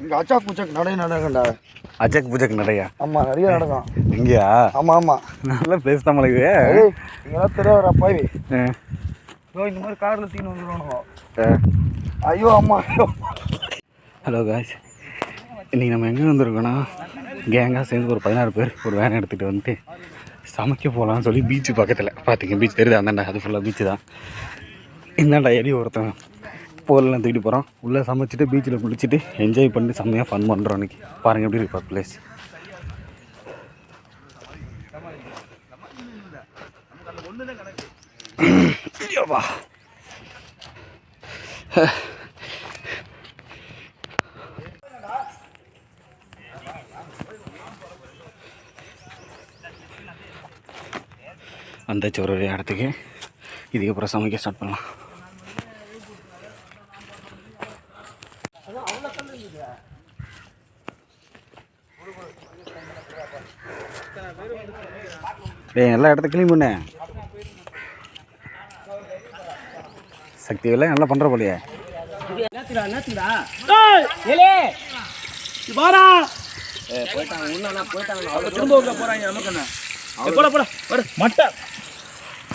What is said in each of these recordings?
இங்கே அச்சாக் பூச்சாக் நடை நடக்கண்டா. அஜக் பூஜக் நிறையா? ஆமாம், நிறைய நடக்கும் இங்கேயா? ஆமாம் ஆமாம், நல்ல பிளேஸ் தான் இது. இங்கெல்லாம் தெரியாதுடா பாய். இந்த மாதிரி காரில் தீனு வந்துடுவானுங்க. ஐயோ அம்மா ஐயோ. ஹலோ காய்ஸ், இன்றைக்கி நம்ம எங்கே வந்திருக்கோன்னா கேங்காக சேர்ந்து ஒரு 16 பேர் ஒரு வேன் எடுத்துகிட்டு வந்துட்டு சமைக்க போகலான்னு சொல்லி பீச்சு பக்கத்தில் பார்த்தீங்க. பீச் தெரியுது, அந்தாண்டா அது ஃபுல்லாக பீச்சு தான். இந்தாண்டா எடி ஒருத்தன் போர்லாம் தூக்கிட்டு போகிறோம். உள்ளே சமைச்சிட்டு பீச்சில் குளிச்சுட்டு என்ஜாய் பண்ணிட்டு செம்மையாக ஃபன் பண்ணுறோம். அன்றைக்கி பாருங்கள் எப்படி இருப்பா பிளேஸ். வா வந்தாச்சு ஒரு இடத்துக்கு. இதுக்கப்புறம் சமைக்க ஸ்டார்ட் பண்ணலாம். எல்லா இடத்த கிளீன் பண்ண சக்தி எல்லாம் நல்லா பண்ற போலியே.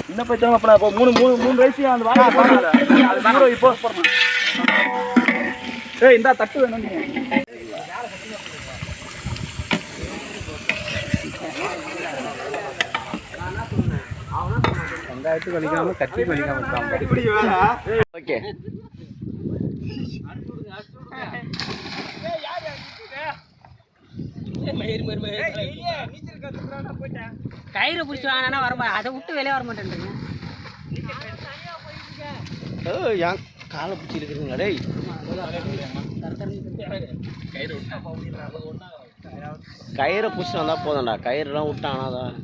என்ன பிரச்சனை இப்போ மூணு வயசு அந்த வாங்க இப்போ இந்த தட்டு வேணும். வெங்காயத்துக்கு வலிக்காம கத்திக்கு வலிக்காம ஓகே. கயிறு பிடிச்சி வாங்கினா வர அதை விட்டு வெளியே வர மாட்டேன்றீங்க. ஏன் காலை பிடிச்சி இருக்குங்களா? டேய் கயிறை பிடிச்சிட்டு வந்தால் போதும்டா, கயிறுலாம் விட்டானா தான்